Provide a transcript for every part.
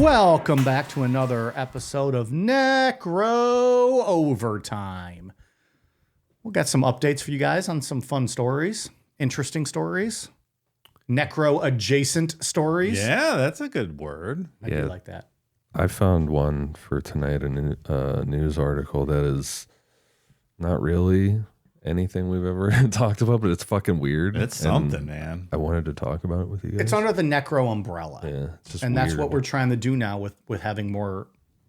Welcome back to another episode of Necro Overtime. We'll get some updates for you guys on some fun stories, interesting stories, necro adjacent stories. Yeah, that's a good word. I do like that. I found one for tonight, a news article that is not really anything we've ever talked about, but it's fucking weird. It's something, man. I wanted to talk about it with you guys. It's under the necro umbrella. Yeah, it's just and weird. that's what we're trying to do now with having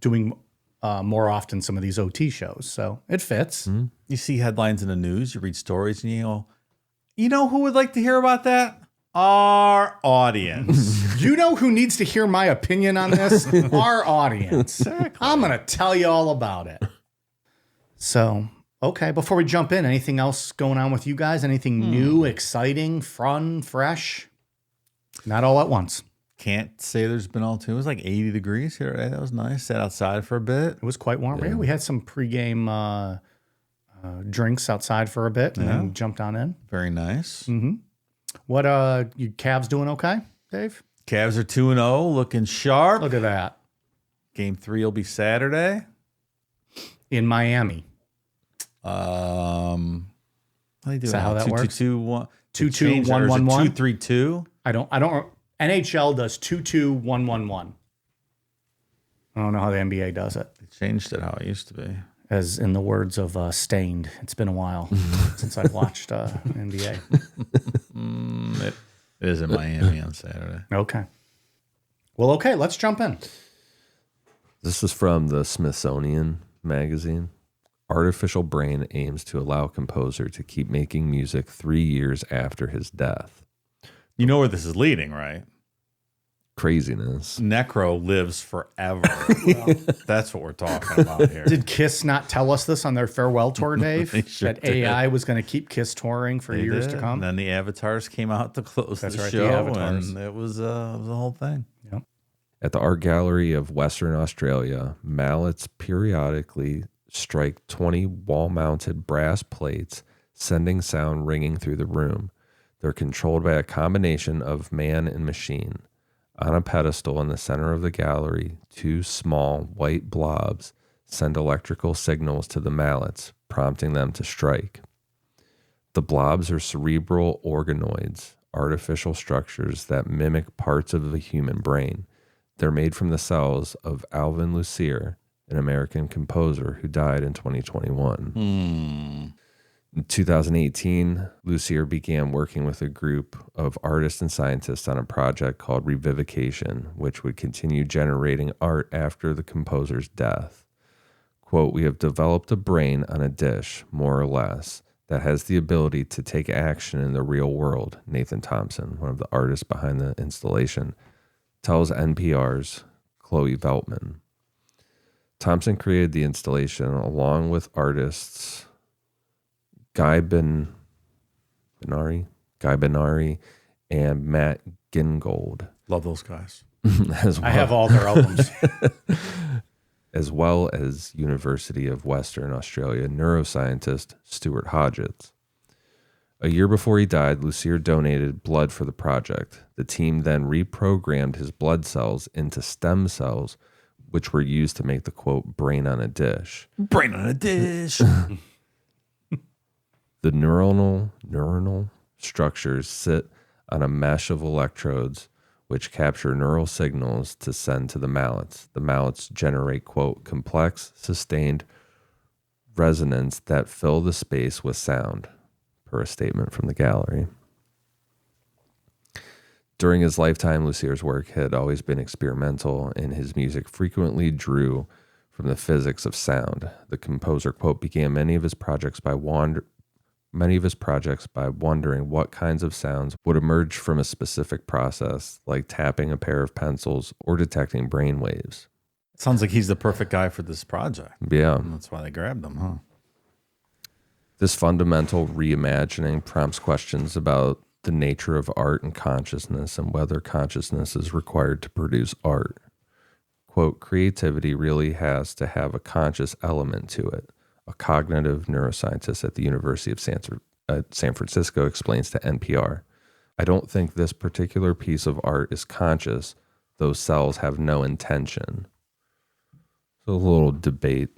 doing more often some of these OT shows. So it fits. Mm-hmm. You see headlines in the news, you read stories, and you go, you know who would like to hear about that? Our audience. You know who needs to hear my opinion on this? Our audience. Exactly. I'm going to tell you all about it. So, okay, before we jump in, anything else going on with you guys? Anything new, exciting, fun, fresh? Not all at once. Can't say there's been all too. It was like 80 degrees here today. That was nice. Sat outside for a bit. It was quite warm. Yeah, we had some pregame drinks outside for a bit and then jumped on in. Very nice. Mm-hmm. What, you Cavs doing okay, Dave? Cavs are 2-0, looking sharp. Look at that. Game 3 will be Saturday. In Miami. How do you do Is that how that works? 2-2-1. 2-2-1-1-1? 2-3-2. I don't. NHL does 2-2-1-1-1. I don't know how the NBA does it. They changed it how it used to be. As in the words of Stained, it's been a while since I've watched NBA. It is in Miami on Saturday. Okay. Well, okay, let's jump in. This is from the Smithsonian magazine. Artificial brain aims to allow composer to keep making music 3 years after his death. You know where this is leading, right? Craziness. Necro lives forever. That's what we're talking about here. Did Kiss not tell us this on their farewell tour, Dave? Sure that AI was going to keep Kiss touring for years to come? And then the avatars came out to close the right, show, the avatars. and it was a whole thing. Yep. At the Art Gallery of Western Australia, mallets periodically strike 20 wall-mounted brass plates, sending sound ringing through the room. They're controlled by a combination of man and machine. On a pedestal in the center of the gallery, 2 small white blobs send electrical signals to the mallets, prompting them to strike. The blobs are cerebral organoids, artificial structures that mimic parts of the human brain. They're made from the cells of Alvin Lucier, an American composer who died in 2021. In 2018, Lucier began working with a group of artists and scientists on a project called Revivification, which would continue generating art after the composer's death. Quote, "We have developed a brain on a dish, more or less, that has the ability to take action in the real world," Nathan Thompson, one of the artists behind the installation, tells NPR's Chloe Veltman. Thompson created the installation along with artists Guy Benari, and Matt Gingold. Love those guys. I have all their albums. As well as University of Western Australia neuroscientist Stuart Hodgetts. A year before he died, Lucier donated blood for the project. The team then reprogrammed his blood cells into stem cells, which were used to make the, quote, brain on a dish. Brain on a dish. The neuronal structures sit on a mesh of electrodes which capture neural signals to send to the mallets. The mallets generate, quote, complex, sustained resonance that fill the space with sound, per a statement from the gallery. During his lifetime, Lucier's work had always been experimental, and his music frequently drew from the physics of sound. The composer, quote, began many of his projects by wondering what kinds of sounds would emerge from a specific process, like tapping a pair of pencils or detecting brain waves. Sounds like he's the perfect guy for this project. Yeah. And that's why they grabbed him, huh? This fundamental reimagining prompts questions about the nature of art and consciousness and whether consciousness is required to produce art. Quote, creativity really has to have a conscious element to it. A cognitive neuroscientist at the University of San Francisco explains to NPR, I don't think this particular piece of art is conscious, those cells have no intention. So a little debate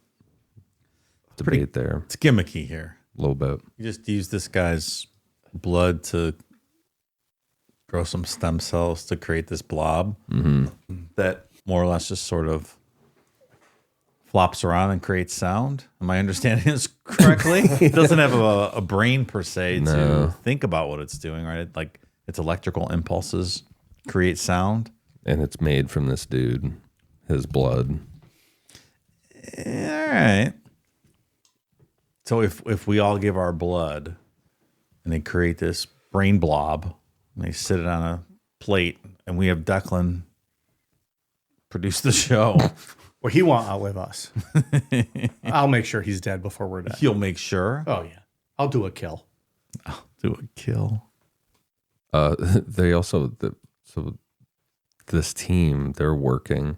there. It's gimmicky here. A little bit. You just use this guy's blood to grow some stem cells to create this blob that more or less just sort of flops around and creates sound. Am I understanding this correctly? It doesn't have a brain per se to think about what it's doing, right? Like its electrical impulses create sound. And it's made from this dude, his blood. All right. So if we all give our blood and they create this brain blob and they sit it on a plate and we have Declan produce the show. Well, he won't outlive us. I'll make sure he's dead before we're dead. You'll make sure. Oh, yeah. I'll do a kill. I'll do a kill. They also, so this team, they're working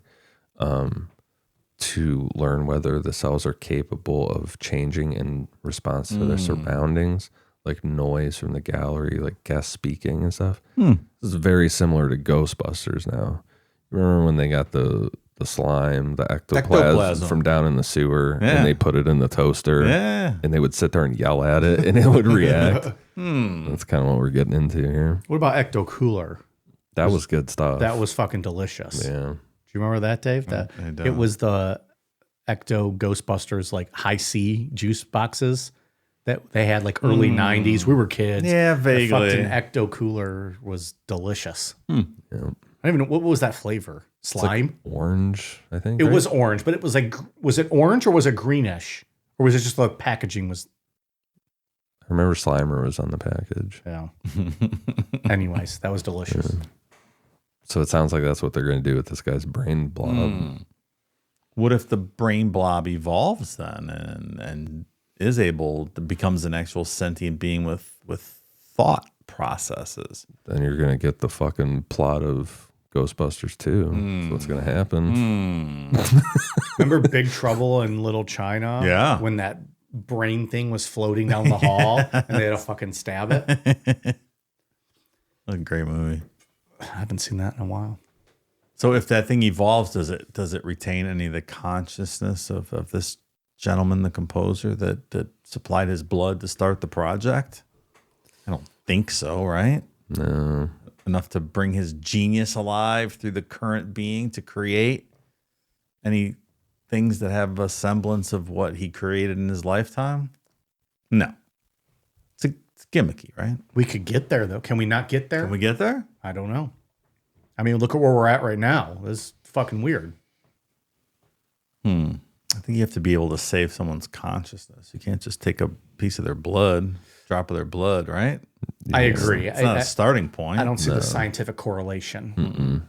to learn whether the cells are capable of changing in response to their surroundings, like noise from the gallery, like guest speaking and stuff. This is very similar to Ghostbusters now. Remember when they got the slime, the ectoplasm from down in the sewer, and they put it in the toaster, and they would sit there and yell at it, and it would react. That's kind of what we're getting into here. What about Ecto Cooler? That was good stuff. That was fucking delicious. Yeah. Do you remember that, Dave? That it was the Ecto Ghostbusters like high C juice boxes that they had like early 90s. We were kids. Yeah, vaguely. The fucking Ecto Cooler was delicious. Yeah. I don't even know what was that flavor? Slime? Like orange, I think. It was orange, but it was like, was it orange or was it greenish? Or was it just the packaging was? I remember Slimer was on the package. Yeah. Anyways, that was delicious. Yeah. So it sounds like that's what they're going to do with this guy's brain blob. What if the brain blob evolves then and is able to becomes an actual sentient being with thought processes? Then you're going to get the fucking plot of Ghostbusters 2. That's what's going to happen. Remember Big Trouble in Little China? Yeah. When that brain thing was floating down the hall and they had to fucking stab it? A great movie. I haven't seen that in a while. So if that thing evolves, does it retain any of the consciousness of this gentleman, the composer that supplied his blood to start the project? I don't think so, right? No. Enough to bring his genius alive through the current being to create any things that have a semblance of what he created in his lifetime? No. It's gimmicky, right? We could get there, though. Can we not get there? Can we get there? I don't know. I mean, look at where we're at right now. This is fucking weird. I think you have to be able to save someone's consciousness. You can't just take a piece of their blood, drop of their blood, right? I agree. It's not a starting point. I don't see the scientific correlation.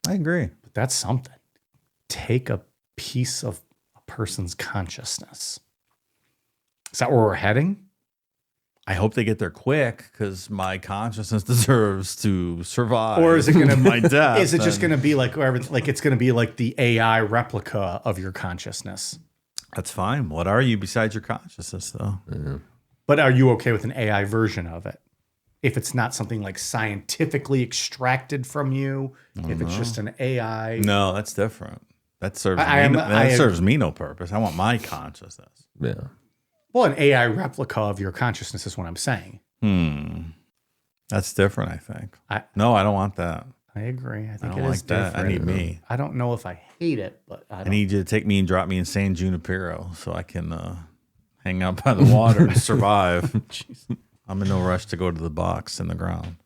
I agree. But that's something. Take a piece of a person's consciousness. Is that where we're heading? I hope they get there quick because my consciousness deserves to survive. Or is it going to my death? Is it just going to be like it's going to be like the AI replica of your consciousness? That's fine. What are you besides your consciousness, though? Yeah. But are you okay with an AI version of it? If it's not something like scientifically extracted from you, if it's just an AI. No, that's different. That serves me no purpose. I want my consciousness. Yeah. Well, an AI replica of your consciousness is what I'm saying. That's different, I think. I don't want that. I agree. I think don't it is like that. different. I need me. I don't know if I hate it, but I need you to take me and drop me in San Junipero so I can hang out by the water and survive. Jeez. I'm in no rush to go to the box in the ground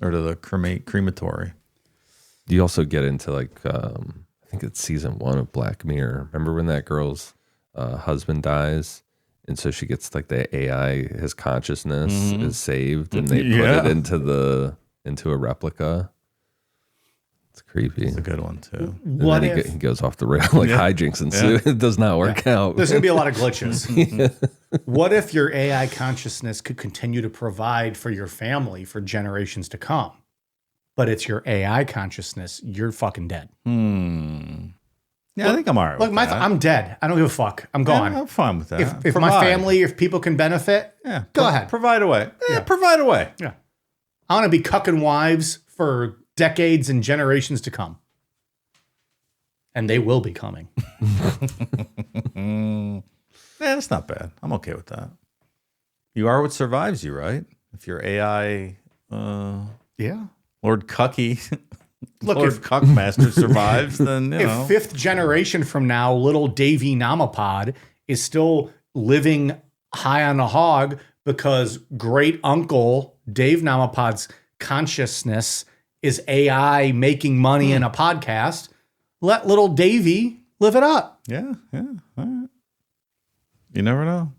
or to the crematory. You also get into like, I think it's season 1 of Black Mirror. Remember when that girl's husband dies? And so she gets like the AI, his consciousness is saved, and they put it into a replica. It's creepy. It's a good one too. And then he goes off the rail like hijinks ensue. It does not work out. There's going to be a lot of glitches. What if your AI consciousness could continue to provide for your family for generations to come, but it's your AI consciousness? You're fucking dead. Yeah, I think I'm all right. Look, with that. I'm dead. I don't give a fuck. I'm gone. Yeah, I'm fine with that. If my family, if people can benefit, go ahead. Provide away. Provide away. Yeah. I want to be cucking wives for decades and generations to come. And they will be coming. Yeah, that's not bad. I'm okay with that. You are what survives you, right? If your AI, Yeah. Lord Cucky, Look, Lord if- Cuckmaster survives, then, you If know. 5th generation from now, little Davy Namapod is still living high on the hog because great uncle Dave Namapod's consciousness is AI making money in a podcast, let little Davy live it up. Yeah, yeah. All right. You never know.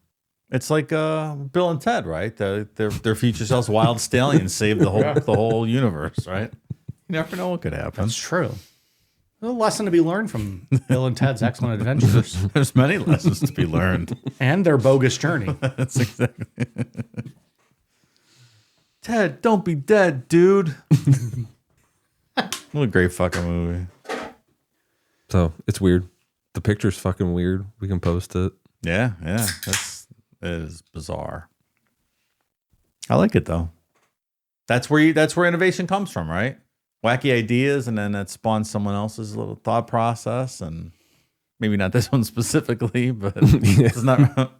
It's like Bill and Ted, right? Their future selves, wild stallions, saved the whole universe, right? You never know what could happen. That's true. A lesson to be learned from Bill and Ted's Excellent Adventures There's many lessons to be learned. and their bogus journey. That's exactly. Ted, don't be dead, dude. What a great fucking movie. So it's weird. The picture's fucking weird. We can post it. Yeah, yeah. It is bizarre. I like it though. That's where innovation comes from, right? Wacky ideas, and then that spawns someone else's little thought process, and maybe not this one specifically, but it's not.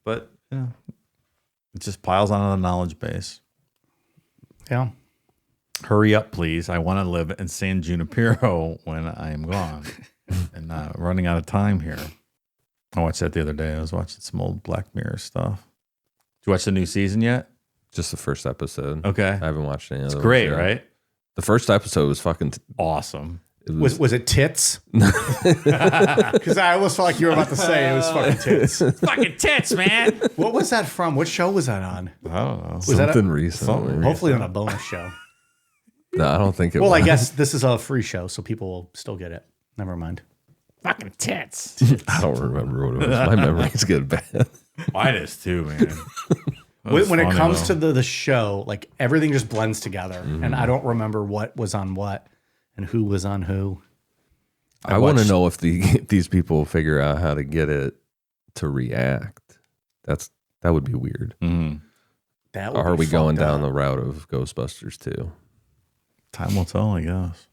But yeah, it just piles onto the knowledge base. Yeah. Hurry up, please. I want to live in San Junipero when I am gone, and running out of time here. I watched that the other day. I was watching some old Black Mirror stuff. Did you watch the new season yet? Just the first episode. Okay. I haven't watched any of It's those great, yet. right? The first episode was fucking Awesome. it Was it tits? Because I almost felt like you were about to say it was fucking tits. Fucking tits, man. What was that from? What show was that on? I don't know. Was that something recently. Hopefully on a bonus show. No, I don't think it Well, was. I guess this is a free show, so people will still get it. Never mind. Fucking tits. I don't remember what it was. My memory's good bad. Mine is too, man. When it comes to the show, like everything just blends together, and I don't remember what was on what and who was on who. I want to know if these people figure out how to get it to react. That would be weird. That Or are we going down the route of Ghostbusters too? Time will tell, I guess.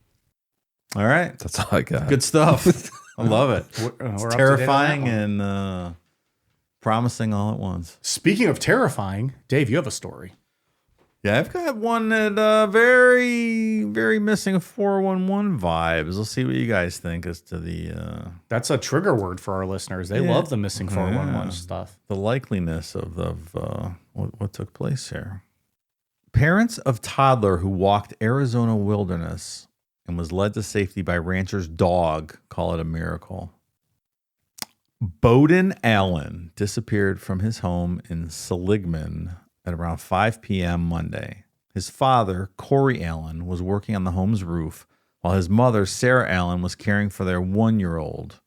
All right. That's all I got. Good stuff. I love it. We're It's up to date on terrifying that one. and promising all at once. Speaking of terrifying, Dave, you have a story. Yeah, I've got one that very, very missing 411 vibes. We'll see what you guys think as to the That's a trigger word for our listeners. They love the missing 411 stuff. likeliness of what took place here. Parents of toddler who walked Arizona wilderness and was led to safety by rancher's dog call it a miracle. Bowden Allen disappeared from his home in Seligman at around 5 p.m. Monday. His father, Corey Allen, was working on the home's roof while his mother, Sarah Allen, was caring for their 1-year-old.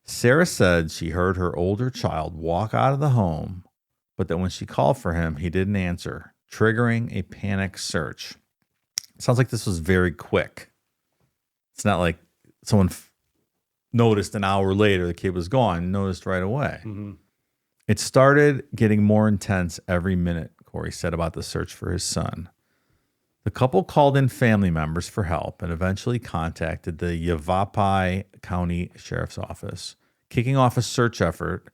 Sarah said she heard her older child walk out of the home, but that when she called for him, he didn't answer, triggering a panic search. It sounds like this was very quick. It's not like someone noticed an hour later the kid was gone, noticed right away. It started getting more intense every minute, Corey said about the search for his son. The couple called in family members for help and eventually contacted the Yavapai County Sheriff's Office, kicking off a search effort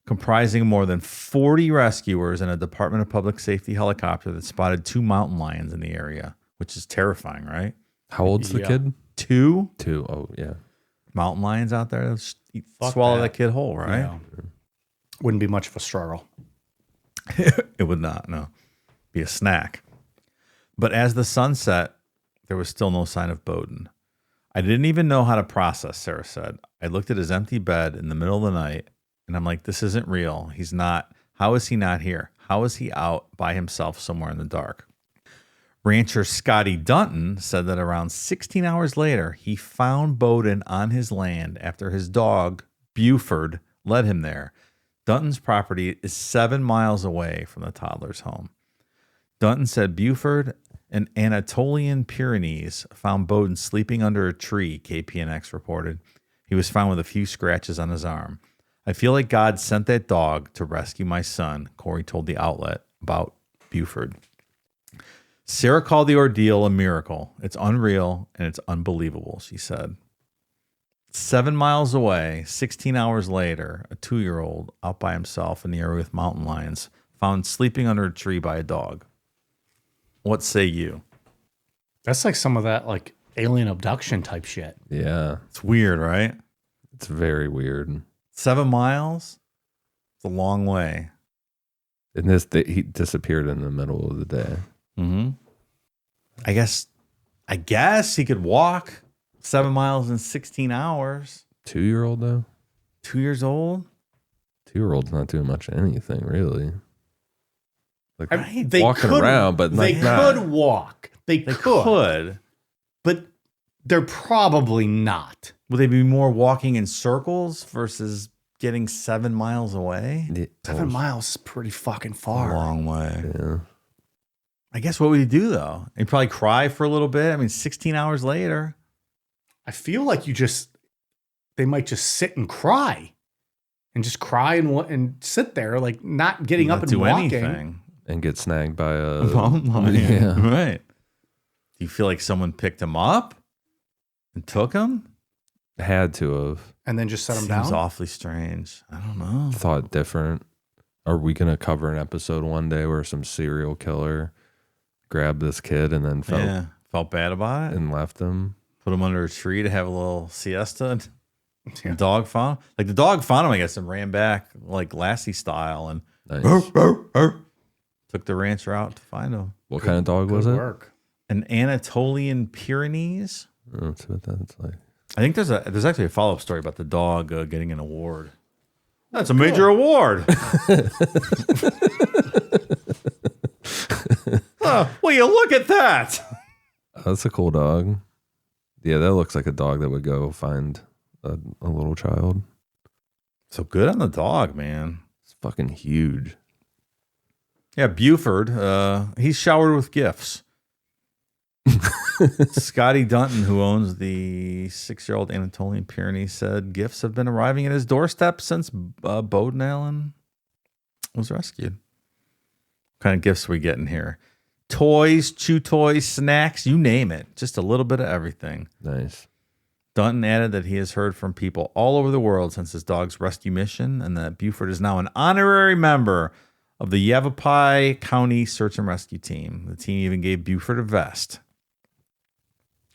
comprising more than 40 rescuers and a Department of Public Safety helicopter that spotted 2 mountain lions in the area, which is terrifying, right? How old's the kid? 2 2. Oh, yeah. mountain lions out there to Fuck swallow that. that kid whole, right? Yeah. Wouldn't be much of a struggle. It would not, no. Be a snack. But as the sun set, there was still no sign of Bowden. I didn't even know how to process, Sarah said. I looked at his empty bed in the middle of the night, and I'm like, this isn't real. He's not. How is he not here? How is he out by himself somewhere in the dark? Rancher Scotty Dunton said that around 16 hours later, he found Bowden on his land after his dog, Buford, led him there. Dunton's property is 7 miles away from the toddler's home. Dunton said Buford and Anatolian Pyrenees found Bowden sleeping under a tree, KPNX reported. He was found with a few scratches on his arm. I feel like God sent that dog to rescue my son, Corey told the outlet about Buford. Sarah called the ordeal a miracle. It's unreal and it's unbelievable, she said. 7 miles away, 16 hours later, a 2-year-old out by himself in the area with mountain lions, found sleeping under a tree by a dog. What say you? That's like some of that like alien abduction type shit. Yeah. It's weird, right? It's very weird. 7 miles? It's a long way. And he disappeared in the middle of the day. Mm-hmm. I guess he could walk 7 miles in 16 hours. 2-year-old though? 2 years old? 2-year-old's not doing much of anything, really. Like They walking could, around, but they like not. could walk. They could, but they're probably not. Would they be more walking in circles versus getting 7 miles away? Yeah. 7 miles is pretty fucking A far. long way. Yeah. I guess what would he do though? He'd probably cry for a little bit. I mean, 16 hours later. I feel like they might just sit and cry, and just cry and sit there, like not getting up and do walking. anything. And get snagged by a Mountain lion. Yeah. Right. Do you feel like someone picked him up and took him? Had to have And then just set them Seems down. awfully strange. I don't know. thought different. Are we gonna cover an episode one day where some serial killer grabbed this kid and then Felt bad about it. and left him? Put him under a tree to have a little siesta. And Yeah. the dog found him. Like the dog found him, I guess, and ran back like Lassie style and Nice. took the rancher out to find him. What kind of dog was Good it? work. An Anatolian Pyrenees. Oh, that's what that's like. I think there's actually a follow-up story about the dog getting an award. That's a major award. Will you look at that? That's a cool dog. Yeah, that looks like a dog that would go find a little child. So good on the dog, man. It's fucking huge. Yeah, Buford, he's showered with gifts. Scotty Dunton, who owns the 6-year-old Anatolian Pyrenees, said gifts have been arriving at his doorstep since Bowden Allen was rescued. What kind of gifts are we getting here? Toys, chew toys, snacks, you name it. Just a little bit of everything. Nice. Dunton added that he has heard from people all over the world since his dog's rescue mission and that Buford is now an honorary member of the Yavapai County Search and Rescue Team. The team even gave Buford a vest.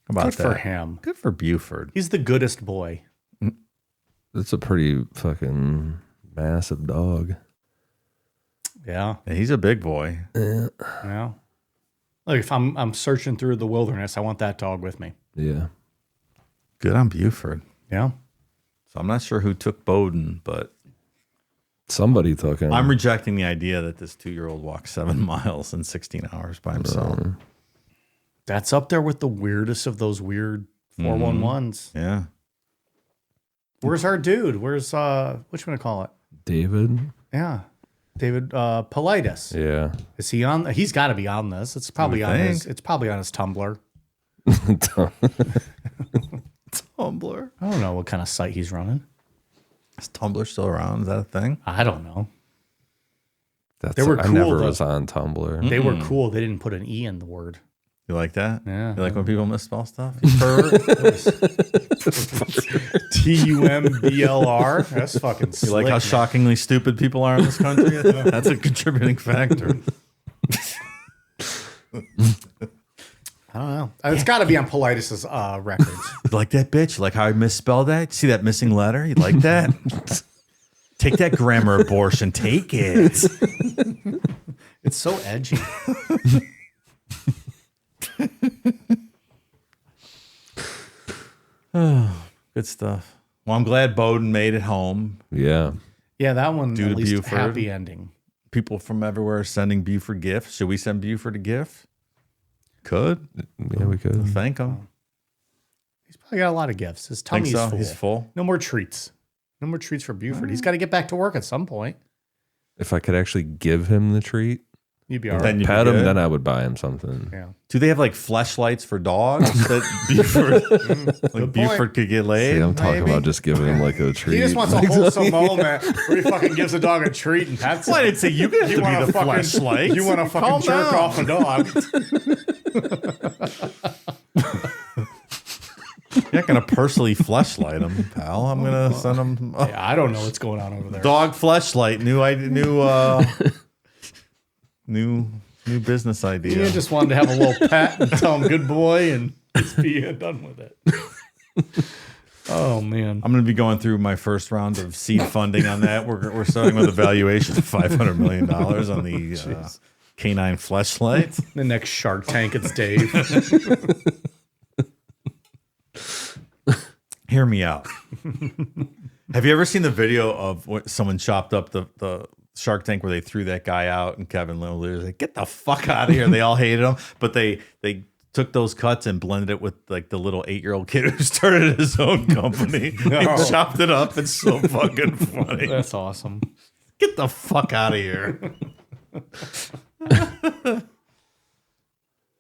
How about Good that? for him. Good for Buford. He's the goodest boy. That's a pretty fucking massive dog. Yeah. Yeah, he's a big boy. Yeah. Look, if I'm searching through the wilderness, I want that dog with me. Yeah. Good on Buford. Yeah. So I'm not sure who took Bowden, but Somebody took him. I'm rejecting the idea that this 2-year-old walked 7 miles in 16 hours by himself. That's up there with the weirdest of those weird 411s. Yeah. Where's our dude? Where's what you want to call it? David. Yeah. David Politis. Yeah. Is he on? He's got to be on this. It's probably would on his. think. It's probably on his Tumblr. Tumblr. I don't know what kind of site he's running. Is Tumblr still around? Is that a thing? I don't know. That's, They were I cool, never though. was on Tumblr. They were cool. They didn't put an E in the word. You like that? Yeah. You like when people misspell stuff? You pervert? TUMBLR. That's fucking You slick. like how man. shockingly stupid people are in this country? That's a contributing factor. I don't know. It's got to be on Politis's records. You like that bitch? You like how I misspelled that? See that missing letter? You like that? Take that grammar abortion. Take it. It's so edgy. Good stuff. Well, I'm glad Bowden made it home. Yeah. Yeah, that one Due at to least Buford. happy ending. People from everywhere are sending Buford gifts. Should we send Buford a gift? Could. Yeah, we could. Thank him. He's probably got a lot of gifts. His Think tummy's so? full. He's full. No more treats. No more treats for Buford. He's got to get back to work at some point. If I could actually give him the treat, You'd be all right. Then you'd be pet him, good. then I would buy him something. Yeah. Do they have like fleshlights for dogs that Buford, like Buford could get laid? See, I'm talking maybe? about just giving him like a treat. He just wants a wholesome moment where he fucking gives a dog a treat and pets Well, I him. didn't say you could have to wanna be the fucking- fleshlight. You want to fucking jerk off a dog. Yeah, not going to personally fleshlight him, pal. I'm going to send him Yeah, I don't know what's going on over there. dog fleshlight. New business idea. You just wanted to have a little pet and tell him good boy and just be done with it. Oh, man. I'm going to be going through my first round of seed funding on that. We're starting with a valuation of $500 million on the canine fleshlight. The next Shark Tank, it's Dave. Hear me out. Have you ever seen the video of what someone chopped up the Shark Tank where they threw that guy out and Kevin Lillard was like, get the fuck out of here. They all hated him, but they took those cuts and blended it with like the little 8-year-old kid who started his own company. They chopped it up. It's so fucking funny. That's awesome. Get the fuck out of here.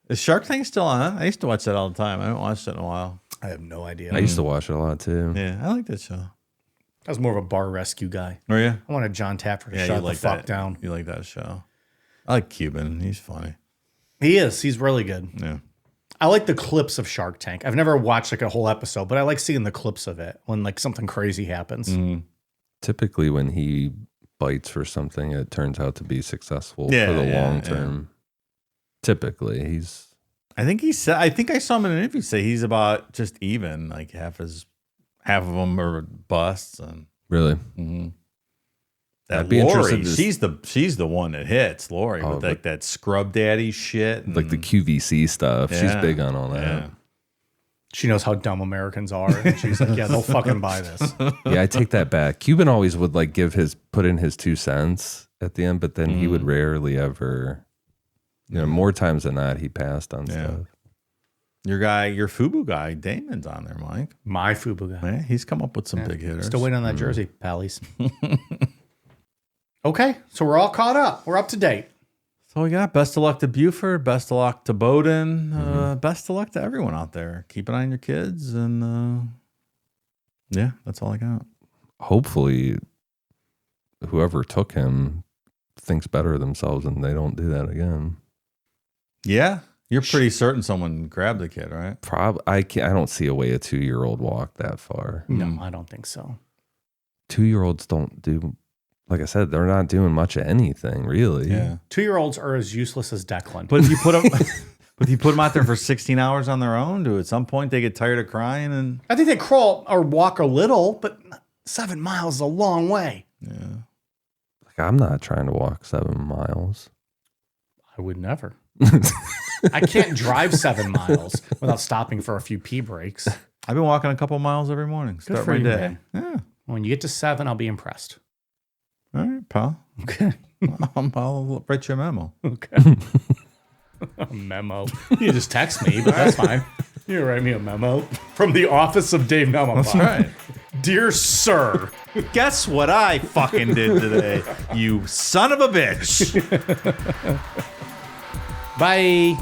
Is Shark Tank still on? I used to watch that all the time. I haven't watched it in a while. I have no idea. I used to watch it a lot too. Yeah, I like that show. I was more of a bar rescue guy. Oh, yeah? I wanted John Taffer to Yeah, shut you the like fuck that. down. You like that show. I like Cuban. He's funny. He is. He's really good. Yeah. I like the clips of Shark Tank. I've never watched like a whole episode, but I like seeing the clips of it when like something crazy happens. Mm-hmm. Typically, when he bites for something, it turns out to be successful Yeah, for the yeah, long term. Typically, he's I think he said. I think I saw him in an interview say he's about just even. Like half of them are busts, and really. that I'd be Lori, interested to- she's the one that hits Lori Oh, with like that scrub daddy shit, and, Like the QVC stuff. She's Yeah. big on all that. yeah. She knows how dumb Americans are. And she's like, yeah, they'll fucking buy this. Yeah, I take that back. Cuban always would like put in his 2 cents at the end, but then he would rarely ever, more times than not, he passed on stuff. Your FUBU guy, Damon's on there, Mike. My FUBU guy. Yeah, he's come up with some big hitters. Still waiting on that jersey, pallies. Okay, so we're all caught up. We're up to date. So we got best of luck to Buford, best of luck to Bowden, best of luck to everyone out there. Keep an eye on your kids, and yeah, that's all I got. Hopefully, whoever took him thinks better of themselves and they don't do that again. Yeah, you're pretty certain someone grabbed the kid, right? I don't see a way a 2-year-old walked that far. No, I don't think so. 2-year-olds don't do, like I said, they're not doing much of anything really. Yeah. 2-year-olds are as useless as Declan. But if you put them out there for 16 hours on their own, at some point they get tired of crying, and I think they crawl or walk a little, but 7 miles is a long way. yeah. Like I'm not trying to walk 7 miles. I would never. I can't drive 7 miles without stopping for a few pee breaks. I've been walking a couple miles every morning. Good Start for my you, day. man. Yeah. When you get to 7, I'll be impressed. All right, pal. Okay. I'll write you a memo. Okay. A memo. You just text me, but that's fine. You write me a memo from the office of Dave Melma. That's right. Dear sir. Guess what I fucking did today, you son of a bitch. Bye.